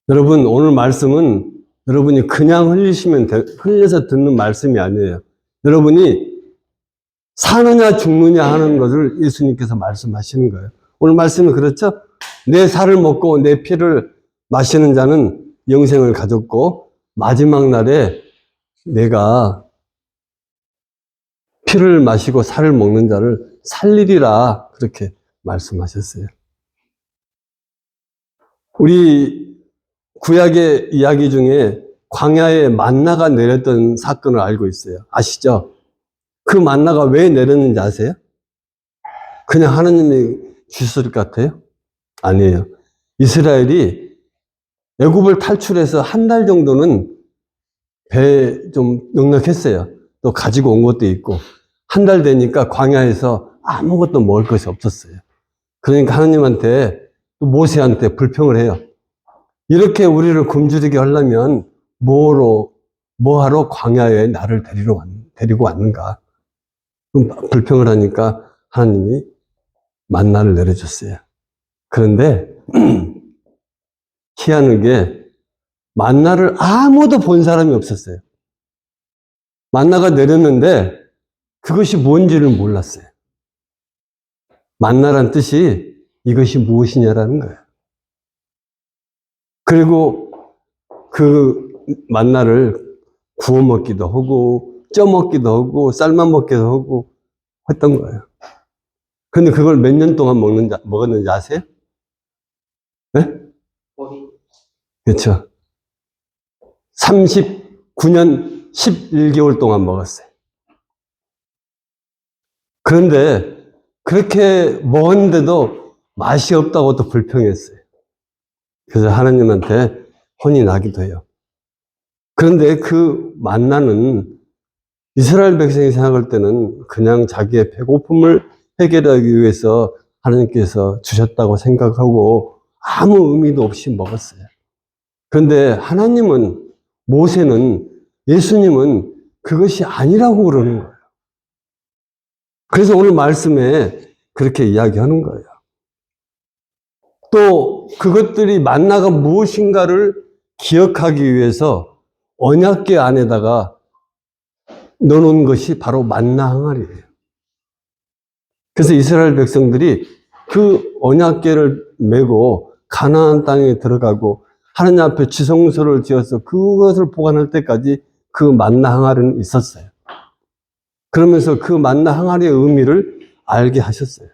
여러분, 오늘 말씀은 여러분이 그냥 흘려서 듣는 말씀이 아니에요. 여러분이 사느냐 죽느냐 하는 것을 예수님께서 말씀하시는 거예요. 오늘 말씀은 그렇죠? 내 살을 먹고 내 피를 마시는 자는 영생을 가졌고 마지막 날에 내가 피를 마시고 살을 먹는 자를 살리리라 그렇게 말씀하셨어요. 우리 구약의 이야기 중에 광야에 만나가 내렸던 사건을 알고 있어요. 아시죠? 그 만나가 왜 내렸는지 아세요? 그냥 하나님이 주셨을 것 같아요? 아니에요. 이스라엘이 애굽을 탈출해서 한 달 정도는 배에 좀 넉넉했어요. 또 가지고 온 것도 있고 한 달 되니까 광야에서 아무것도 먹을 것이 없었어요. 그러니까 하나님한테 또 모세한테 불평을 해요. 이렇게 우리를 굶주리게 하려면 뭐하러 광야에 나를 데리고 왔는가? 불평을 하니까 하나님이 만나를 내려줬어요. 그런데 희한한 게 만나를 아무도 본 사람이 없었어요. 만나가 내렸는데 그것이 뭔지를 몰랐어요. 만나란 뜻이 이것이 무엇이냐라는 거예요. 그리고 그 만나를 구워 먹기도 하고 쪄 먹기도 하고 삶아 먹기도 하고 했던 거예요. 근데 그걸 몇 년 동안 먹었는지 아세요? 네? 그렇죠. 39년 11개월 동안 먹었어요. 그런데 그렇게 먹었는데도 맛이 없다고 또 불평했어요. 그래서 하나님한테 혼이 나기도 해요. 그런데 그 만나는 이스라엘 백성이 생각할 때는 그냥 자기의 배고픔을 해결하기 위해서 하나님께서 주셨다고 생각하고 아무 의미도 없이 먹었어요. 그런데 하나님은, 모세는, 예수님은 그것이 아니라고 그러는 거예요. 그래서 오늘 말씀에 그렇게 이야기하는 거예요. 또 그것들이 만나가 무엇인가를 기억하기 위해서 언약궤 안에다가 넣어놓은 것이 바로 만나 항아리예요. 그래서 이스라엘 백성들이 그 언약궤를 메고 가나안 땅에 들어가고 하나님 앞에 지성소를 지어서 그것을 보관할 때까지 그 만나 항아리는 있었어요. 그러면서 그 만나 항아리의 의미를 알게 하셨어요.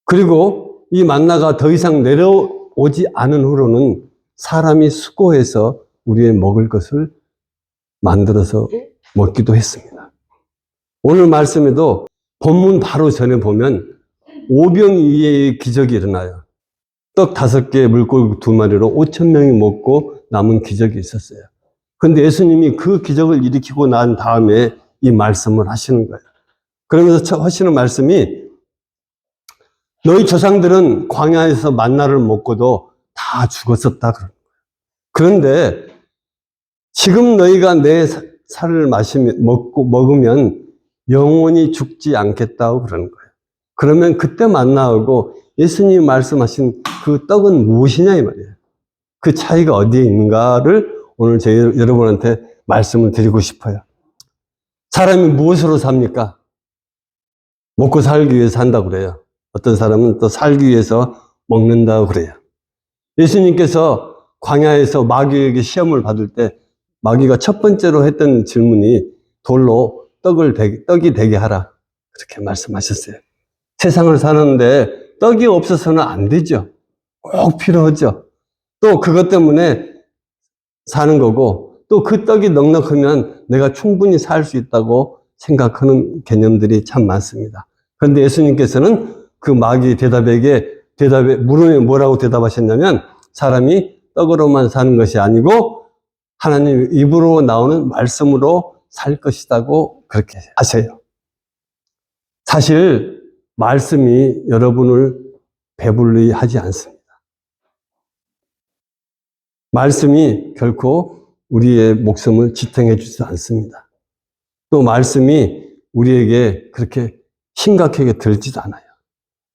그리고 이 만나가 더 이상 내려오지 않은 후로는 사람이 수고해서 우리의 먹을 것을 만들어서 먹기도 했습니다. 오늘 말씀에도 본문 바로 전에 보면 오병이의 기적이 일어나요. 떡 5개, 물고기 2마리로 5,000명이 먹고 남은 기적이 있었어요. 그런데 예수님이 그 기적을 일으키고 난 다음에 이 말씀을 하시는 거예요. 그러면서 하시는 말씀이 너희 조상들은 광야에서 만나를 먹고도 다 죽었었다. 그런데 지금 너희가 내 살을 먹으면 영원히 죽지 않겠다고 그러는 거예요. 그러면 그때 만나고 예수님이 말씀하신 그 떡은 무엇이냐 이 말이에요. 그 차이가 어디에 있는가를 오늘 여러분한테 말씀을 드리고 싶어요. 사람이 무엇으로 삽니까? 먹고 살기 위해서 산다고 그래요. 어떤 사람은 또 살기 위해서 먹는다고 그래요. 예수님께서 광야에서 마귀에게 시험을 받을 때 마귀가 첫 번째로 했던 질문이 돌로 떡이 되게 하라. 그렇게 말씀하셨어요. 세상을 사는데 떡이 없어서는 안 되죠. 꼭 필요하죠. 또 그것 때문에 사는 거고 또 그 떡이 넉넉하면 내가 충분히 살 수 있다고 생각하는 개념들이 참 많습니다. 그런데 예수님께서는 그 마귀 물음에 뭐라고 대답하셨냐면 사람이 떡으로만 사는 것이 아니고 하나님 입으로 나오는 말씀으로 살 것이라고 그렇게 하세요. 사실 말씀이 여러분을 배불리 하지 않습니다. 말씀이 결코 우리의 목숨을 지탱해 주지 않습니다. 또 말씀이 우리에게 그렇게 심각하게 들지도 않아요.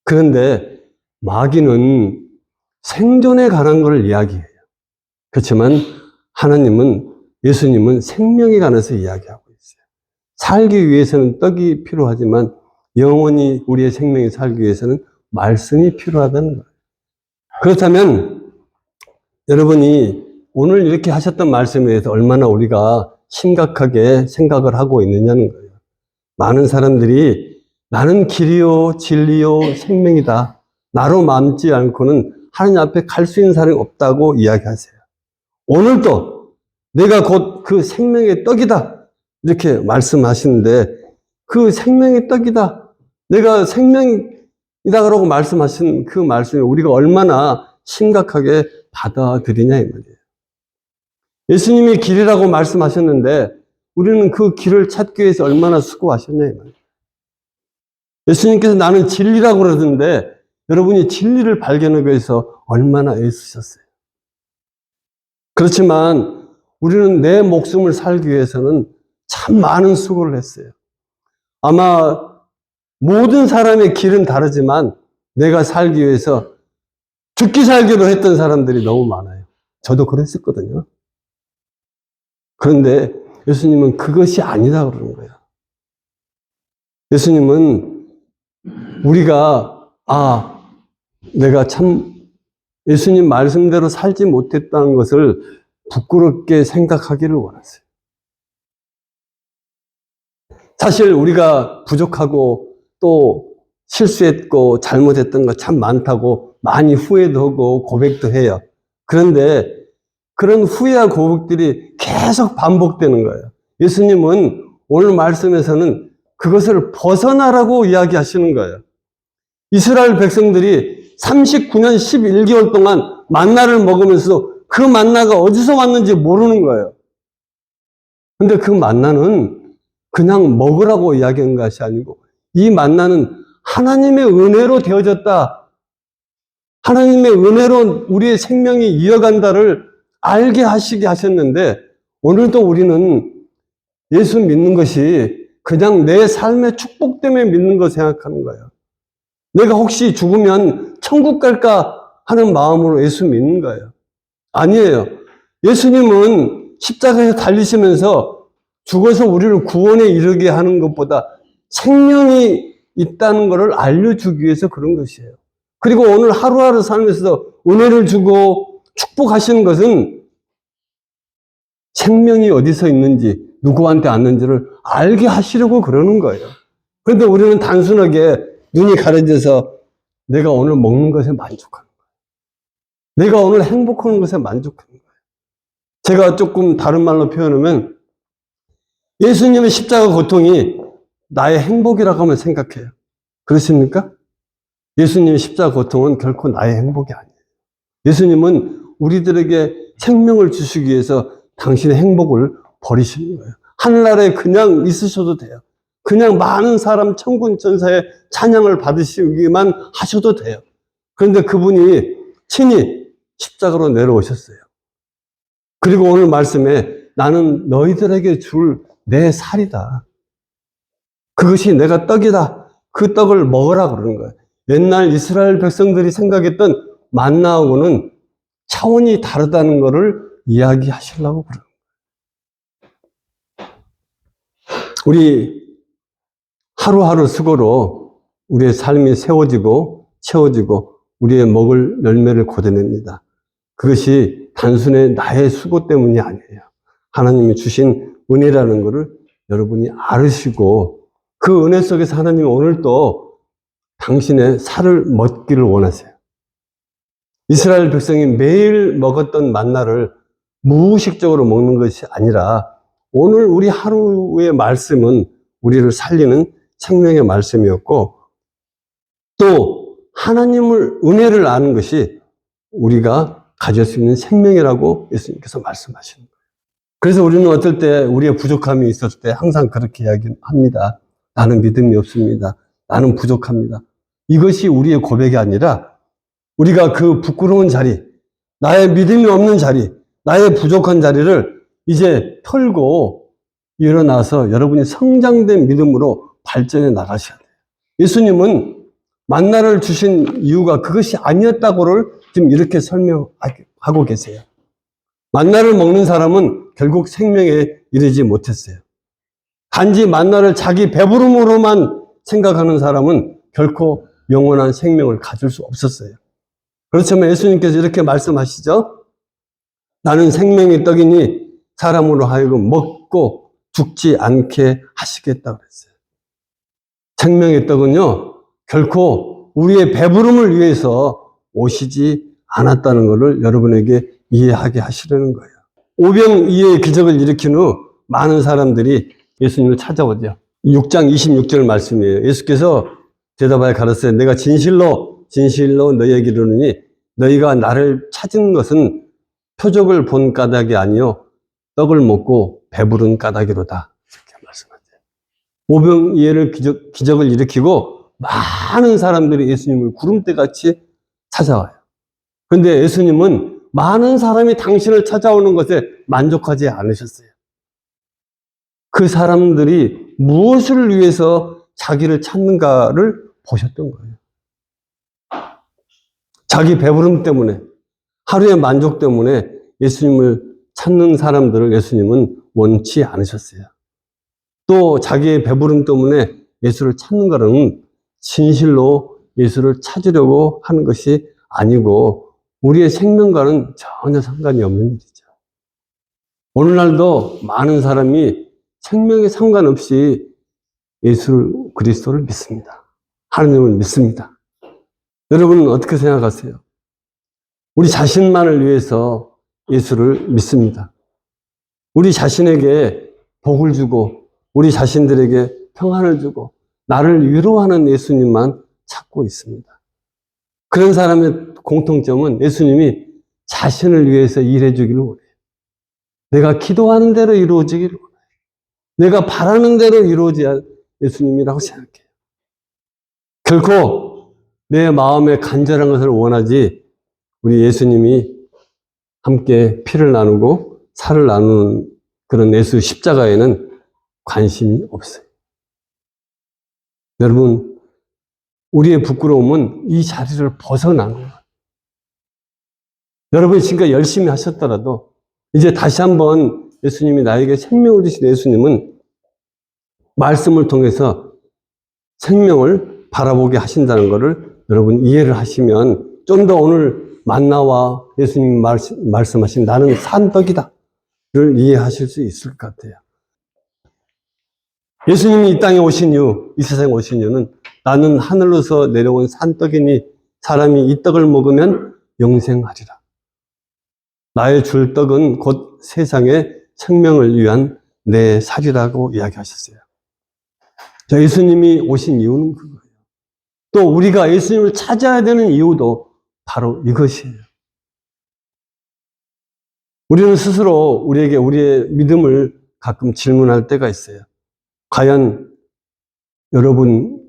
그런데 마귀는 생존에 관한 것을 이야기해요. 그렇지만 하나님은, 예수님은 생명에 관해서 이야기하고 있어요. 살기 위해서는 떡이 필요하지만 영원히 우리의 생명이 살기 위해서는 말씀이 필요하다는 거예요. 그렇다면 여러분이 오늘 이렇게 하셨던 말씀에 대해서 얼마나 우리가 심각하게 생각을 하고 있느냐는 거예요. 많은 사람들이 나는 길이요 진리요 생명이다. 나로 남지 않고는 하나님 앞에 갈 수 있는 사람이 없다고 이야기하세요. 오늘도 내가 곧 그 생명의 떡이다. 이렇게 말씀하시는데 그 생명의 떡이다. 내가 생명이다라고 말씀하신 그 말씀을 우리가 얼마나 심각하게 받아들이냐 이 말이에요. 예수님이 길이라고 말씀하셨는데 우리는 그 길을 찾기 위해서 얼마나 수고하셨냐 이 말이에요. 예수님께서 나는 진리라고 그러던데 여러분이 진리를 발견하기 위해서 얼마나 애쓰셨어요. 그렇지만 우리는 내 목숨을 살기 위해서는 참 많은 수고를 했어요. 아마 모든 사람의 길은 다르지만 내가 살기 위해서 죽기 살기로 했던 사람들이 너무 많아요. 저도 그랬었거든요. 그런데 예수님은 그것이 아니다 그러는 거예요. 예수님은 우리가 내가 참 예수님 말씀대로 살지 못했다는 것을 부끄럽게 생각하기를 원하세요. 사실 우리가 부족하고 또 실수했고 잘못했던 거 참 많다고 많이 후회도 하고 고백도 해요. 그런데 그런 후회와 고백들이 계속 반복되는 거예요. 예수님은 오늘 말씀에서는 그것을 벗어나라고 이야기하시는 거예요. 이스라엘 백성들이 39년 11개월 동안 만나를 먹으면서 그 만나가 어디서 왔는지 모르는 거예요. 근데 그 만나는 그냥 먹으라고 이야기한 것이 아니고 이 만나는 하나님의 은혜로 되어졌다. 하나님의 은혜로 우리의 생명이 이어간다를 알게 하시게 하셨는데 오늘도 우리는 예수 믿는 것이 그냥 내 삶의 축복 때문에 믿는 거 생각하는 거예요. 내가 혹시 죽으면 천국 갈까 하는 마음으로 예수 믿는 거예요. 아니에요. 예수님은 십자가에서 달리시면서 죽어서 우리를 구원에 이르게 하는 것보다 생명이 있다는 것을 알려주기 위해서 그런 것이에요. 그리고 오늘 하루하루 살면서 은혜를 주고 축복하시는 것은 생명이 어디서 있는지 누구한테 왔는지를 알게 하시려고 그러는 거예요. 그런데 우리는 단순하게 눈이 가려져서 내가 오늘 먹는 것에 만족하는 거예요. 내가 오늘 행복한 것에 만족하는 거예요. 제가 조금 다른 말로 표현하면 예수님의 십자가 고통이 나의 행복이라고 하면 생각해요. 그렇습니까? 예수님의 십자가 고통은 결코 나의 행복이 아니에요. 예수님은 우리들에게 생명을 주시기 위해서 당신의 행복을 버리시는 거예요. 하늘나라에 그냥 있으셔도 돼요. 그냥 많은 사람 천군 천사의 찬양을 받으시기만 하셔도 돼요. 그런데 그분이 친히 십자가로 내려오셨어요. 그리고 오늘 말씀에 나는 너희들에게 줄 내 살이다. 그것이 내가 떡이다. 그 떡을 먹으라 그러는 거예요. 옛날 이스라엘 백성들이 생각했던 만나하고는 차원이 다르다는 것을 이야기하시려고 그래요. 우리 하루하루 수고로 우리의 삶이 세워지고 채워지고 우리의 먹을 열매를 거둬냅니다. 그것이 단순히 나의 수고 때문이 아니에요. 하나님이 주신 은혜라는 것을 여러분이 알으시고 그 은혜 속에서 하나님이 오늘도 당신의 살을 먹기를 원하세요. 이스라엘 백성이 매일 먹었던 만나를 무의식적으로 먹는 것이 아니라 오늘 우리 하루의 말씀은 우리를 살리는 생명의 말씀이었고 또 하나님을 은혜를 아는 것이 우리가 가질 수 있는 생명이라고 예수님께서 말씀하시는 거예요. 그래서 우리는 어떨 때 우리의 부족함이 있었을 때 항상 그렇게 이야기합니다. 나는 믿음이 없습니다. 나는 부족합니다. 이것이 우리의 고백이 아니라 우리가 그 부끄러운 자리, 나의 믿음이 없는 자리, 나의 부족한 자리를 이제 털고 일어나서 여러분이 성장된 믿음으로 발전해 나가셔야 돼요. 예수님은 만나를 주신 이유가 그것이 아니었다고를 지금 이렇게 설명하고 계세요. 만나를 먹는 사람은 결국 생명에 이르지 못했어요. 단지 만나를 자기 배부름으로만 생각하는 사람은 결코 영원한 생명을 가질 수 없었어요. 그렇지만 예수님께서 이렇게 말씀하시죠. 나는 생명의 떡이니 사람으로 하여금 먹고 죽지 않게 하시겠다고 그랬어요. 생명의 떡은요, 결코 우리의 배부름을 위해서 오시지 않았다는 것을 여러분에게 이해하게 하시려는 거예요. 오병이어의 기적을 일으킨 후 많은 사람들이 예수님을 찾아오죠. 6장 26절 말씀이에요. 예수께서 대답하여 가르치되 내가 진실로 너희에게 이르노니 너희가 나를 찾은 것은 표적을 본 까닭이 아니요 떡을 먹고 배부른 까닭이로다. 이렇게 말씀하세요. 오병이어를 기적을 일으키고 많은 사람들이 예수님을 구름대같이 찾아와요. 그런데 예수님은 많은 사람이 당신을 찾아오는 것에 만족하지 않으셨어요. 그 사람들이 무엇을 위해서 자기를 찾는가를 보셨던 거예요. 자기 배부름 때문에, 하루의 만족 때문에 예수님을 찾는 사람들을 예수님은 원치 않으셨어요. 또 자기의 배부름 때문에 예수를 찾는 것은 진실로 예수를 찾으려고 하는 것이 아니고 우리의 생명과는 전혀 상관이 없는 일이죠. 오늘날도 많은 사람이 생명에 상관없이 예수 그리스도를 믿습니다. 하나님을 믿습니다. 여러분은 어떻게 생각하세요? 우리 자신만을 위해서 예수를 믿습니다. 우리 자신에게 복을 주고 우리 자신들에게 평안을 주고 나를 위로하는 예수님만 찾고 있습니다. 그런 사람의 공통점은 예수님이 자신을 위해서 일해 주기를 원해요. 내가 기도하는 대로 이루어지기를 원해요. 내가 바라는 대로 이루어져야 예수님이라고 생각해요. 결코 내 마음에 간절한 것을 원하지 우리 예수님이 함께 피를 나누고 살을 나누는 그런 예수 십자가에는 관심이 없어요. 여러분, 우리의 부끄러움은 이 자리를 벗어나는 거예요. 여러분이 지금까지 열심히 하셨더라도 이제 다시 한번 예수님이 나에게 생명을 주신 예수님은 말씀을 통해서 생명을 바라보게 하신다는 것을 여러분 이해를 하시면 좀 더 오늘 만나와 예수님이 말씀하신 나는 산떡이다 를 이해하실 수 있을 것 같아요. 예수님이 이 땅에 오신 이유, 이 세상에 오신 이유는 나는 하늘로서 내려온 산떡이니 사람이 이 떡을 먹으면 영생하리라. 나의 줄 떡은 곧 세상의 생명을 위한 내 살이라고 이야기하셨어요. 예수님이 오신 이유는 그거예요. 또 우리가 예수님을 찾아야 되는 이유도 바로 이것이에요. 우리는 스스로 우리에게 우리의 믿음을 가끔 질문할 때가 있어요. 과연 여러분,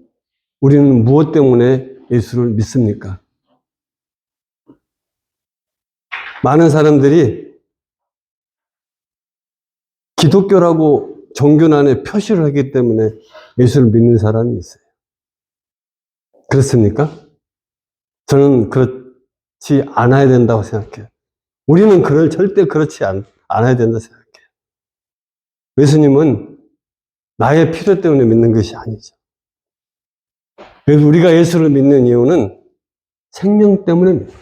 우리는 무엇 때문에 예수를 믿습니까? 많은 사람들이 기독교라고 종교란에 표시를 하기 때문에 예수를 믿는 사람이 있어요. 그렇습니까? 저는 그렇지 않아야 된다고 생각해요. 우리는 절대 그렇지 않아야 된다고 생각해요. 예수님은 나의 필요 때문에 믿는 것이 아니죠. 그래서 우리가 예수를 믿는 이유는 생명 때문에 믿는 거예요.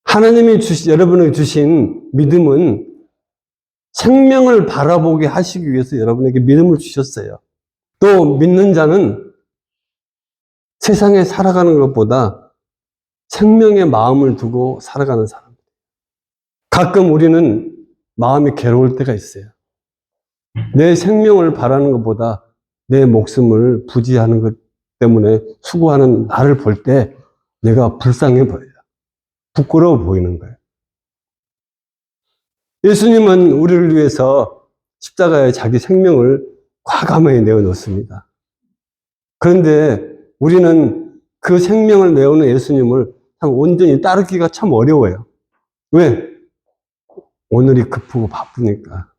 하나님이 여러분에게 주신 믿음은 생명을 바라보게 하시기 위해서 여러분에게 믿음을 주셨어요. 또 믿는 자는 세상에 살아가는 것보다 생명의 마음을 두고 살아가는 사람. 가끔 우리는 마음이 괴로울 때가 있어요. 내 생명을 바라는 것보다 내 목숨을 부지하는 것 때문에 수고하는 나를 볼 때 내가 불쌍해 보여요. 부끄러워 보이는 거예요. 예수님은 우리를 위해서 십자가에 자기 생명을 과감하게 내어놓습니다. 그런데 우리는 그 생명을 내어놓은 예수님을 온전히 따르기가 참 어려워요. 왜? 오늘이 급하고 바쁘니까.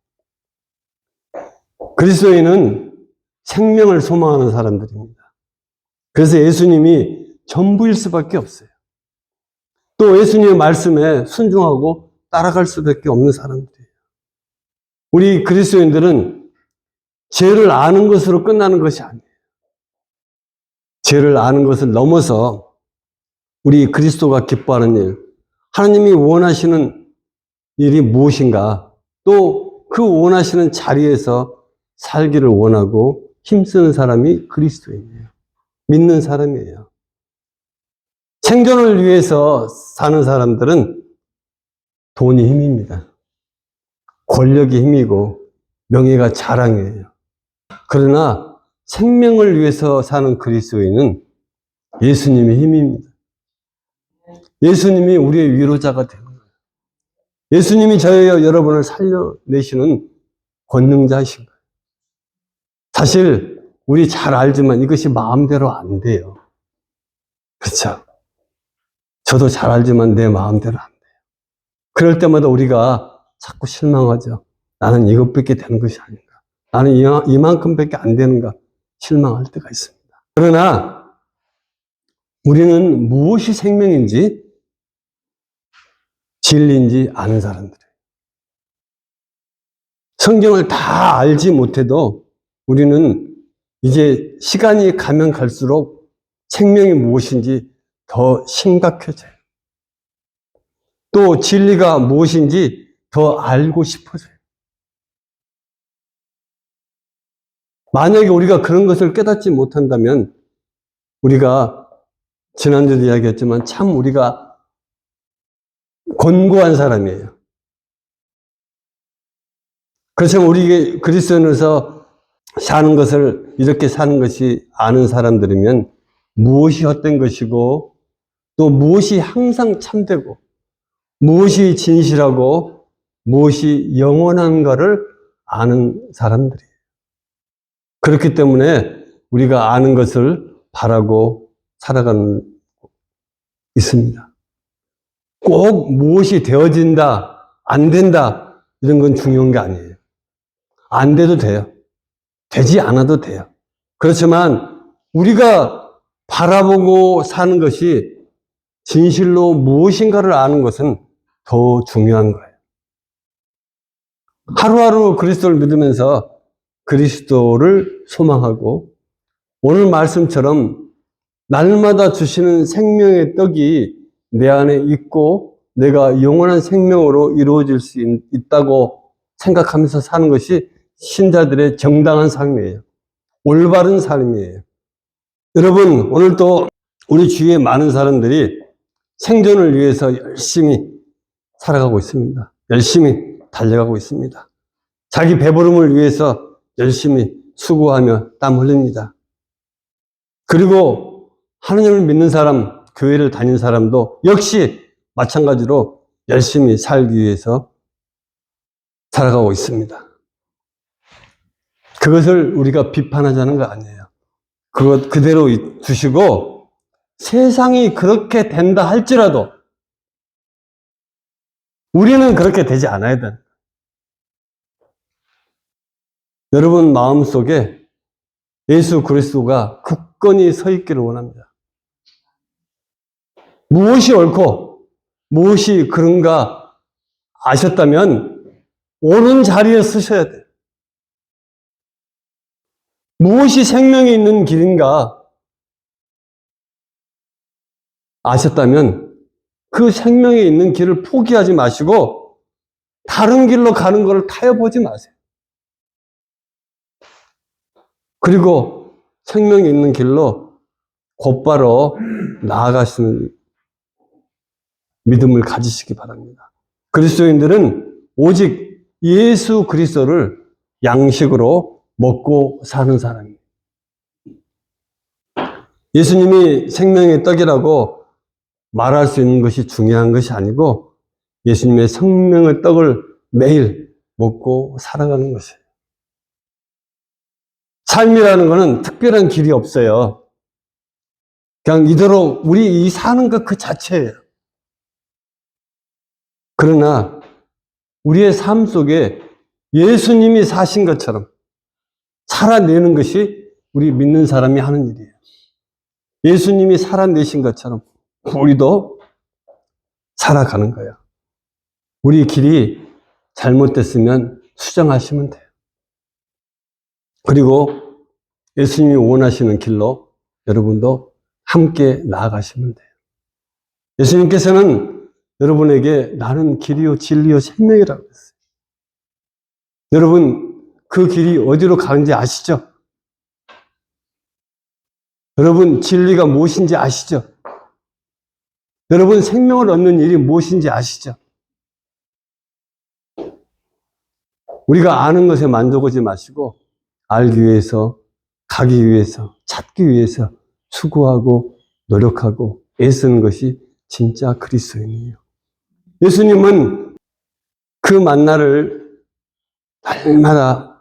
그리스도인은 생명을 소망하는 사람들입니다. 그래서 예수님이 전부일 수밖에 없어요. 또 예수님의 말씀에 순종하고 따라갈 수밖에 없는 사람들이에요. 우리 그리스도인들은 죄를 아는 것으로 끝나는 것이 아니에요. 죄를 아는 것을 넘어서 우리 그리스도가 기뻐하는 일, 하나님이 원하시는 일이 무엇인가, 또 그 원하시는 자리에서 살기를 원하고 힘쓰는 사람이 그리스도인이에요. 믿는 사람이에요. 생존을 위해서 사는 사람들은 돈이 힘입니다. 권력이 힘이고 명예가 자랑이에요. 그러나 생명을 위해서 사는 그리스도인은 예수님의 힘입니다. 예수님이 우리의 위로자가 되는 거예요. 예수님이 저희와 여러분을 살려내시는 권능자이신 거예요. 사실 우리 잘 알지만 이것이 마음대로 안 돼요. 그렇죠? 저도 잘 알지만 내 마음대로 안 돼요. 그럴 때마다 우리가 자꾸 실망하죠. 나는 이것밖에 되는 것이 아닌가. 나는 이만큼밖에 안 되는가. 실망할 때가 있습니다. 그러나 우리는 무엇이 생명인지 진리인지 아는 사람들이에요. 성경을 다 알지 못해도 우리는 이제 시간이 가면 갈수록 생명이 무엇인지 더 심각해져요. 또 진리가 무엇인지 더 알고 싶어져요. 만약에 우리가 그런 것을 깨닫지 못한다면 우리가 지난주에도 이야기했지만 참 우리가 곤고한 사람이에요. 그렇지만 우리 그리스도인으로서 사는 것을 이렇게 사는 것이 아는 사람들이면 무엇이 헛된 것이고 또 무엇이 항상 참되고 무엇이 진실하고 무엇이 영원한가를 아는 사람들이에요. 그렇기 때문에 우리가 아는 것을 바라고 살아가는 있습니다. 꼭 무엇이 되어진다, 안 된다 이런 건 중요한 게 아니에요. 안 돼도 돼요. 되지 않아도 돼요. 그렇지만 우리가 바라보고 사는 것이 진실로 무엇인가를 아는 것은 더 중요한 거예요. 하루하루 그리스도를 믿으면서 그리스도를 소망하고 오늘 말씀처럼 날마다 주시는 생명의 떡이 내 안에 있고 내가 영원한 생명으로 이루어질 수 있다고 생각하면서 사는 것이 신자들의 정당한 삶이에요. 올바른 삶이에요. 여러분, 오늘도 우리 주위에 많은 사람들이 생존을 위해서 열심히 살아가고 있습니다. 열심히 달려가고 있습니다. 자기 배부름을 위해서 열심히 수고하며 땀 흘립니다. 그리고 하나님을 믿는 사람, 교회를 다니는 사람도 역시 마찬가지로 열심히 살기 위해서 살아가고 있습니다. 그것을 우리가 비판하자는 거 아니에요. 그것 그대로 두시고 세상이 그렇게 된다 할지라도 우리는 그렇게 되지 않아야 돼. 여러분 마음속에 예수 그리스도가 굳건히 서 있기를 원합니다. 무엇이 옳고 무엇이 그런가 아셨다면 옳은 자리에 서셔야 돼요. 무엇이 생명이 있는 길인가 아셨다면 그 생명이 있는 길을 포기하지 마시고 다른 길로 가는 것을 타협하지 마세요. 그리고 생명이 있는 길로 곧바로 나아가시는 믿음을 가지시기 바랍니다. 그리스도인들은 오직 예수 그리스도를 양식으로 먹고 사는 사람입니다. 예수님이 생명의 떡이라고 말할 수 있는 것이 중요한 것이 아니고 예수님의 생명의 떡을 매일 먹고 살아가는 것이에요. 삶이라는 것은 특별한 길이 없어요. 그냥 이대로 우리 이 사는 것 그 자체예요. 그러나 우리의 삶 속에 예수님이 사신 것처럼 살아내는 것이 우리 믿는 사람이 하는 일이에요. 예수님이 살아내신 것처럼 우리도 살아가는 거예요. 우리 길이 잘못됐으면 수정하시면 돼요. 그리고 예수님이 원하시는 길로 여러분도 함께 나아가시면 돼요. 예수님께서는 여러분에게 나는 길이요 진리요 생명이라고 했어요. 여러분 그 길이 어디로 가는지 아시죠? 여러분 진리가 무엇인지 아시죠? 여러분 생명을 얻는 일이 무엇인지 아시죠? 우리가 아는 것에 만족하지 마시고 알기 위해서, 가기 위해서, 찾기 위해서 수고하고 노력하고 애쓰는 것이 진짜 그리스도인이에요. 예수님은 그 만나를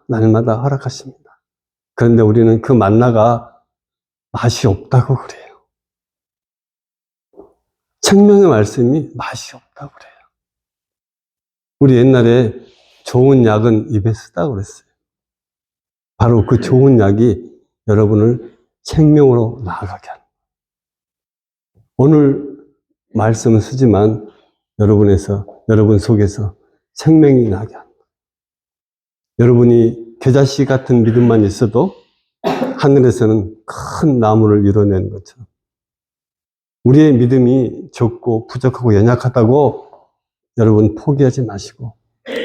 날마다 허락하십니다. 그런데 우리는 그 만나가 맛이 없다고 그래요. 생명의 말씀이 맛이 없다고 그래요. 우리 옛날에 좋은 약은 입에 쓰다고 그랬어요. 바로 그 좋은 약이 여러분을 생명으로 나아가게 하는 거예요. 오늘 말씀은 쓰지만 여러분 속에서 생명이 나게 하는 거예요. 여러분이 겨자씨 같은 믿음만 있어도 하늘에서는 큰 나무를 이뤄내는 것처럼 우리의 믿음이 적고 부족하고 연약하다고 여러분 포기하지 마시고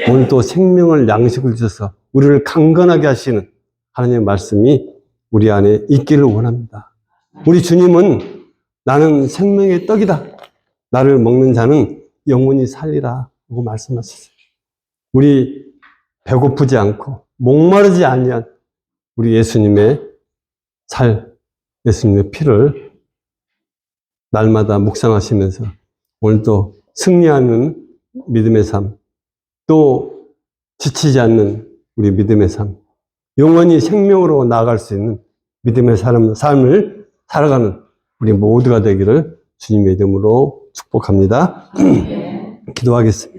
오늘 또 생명을 양식을 주셔서 우리를 강건하게 하시는 하나님의 말씀이 우리 안에 있기를 원합니다. 우리 주님은 나는 생명의 떡이다. 나를 먹는 자는 영원히 살리라 하고 말씀하셨어요. 우리 배고프지 않고 목마르지 아니한 우리 예수님의 예수님의 피를 날마다 묵상하시면서 오늘도 승리하는 믿음의 삶, 또 지치지 않는 우리 믿음의 삶, 영원히 생명으로 나아갈 수 있는 믿음의 삶을 살아가는 우리 모두가 되기를 주님의 이름으로 축복합니다. 기도하겠습니다.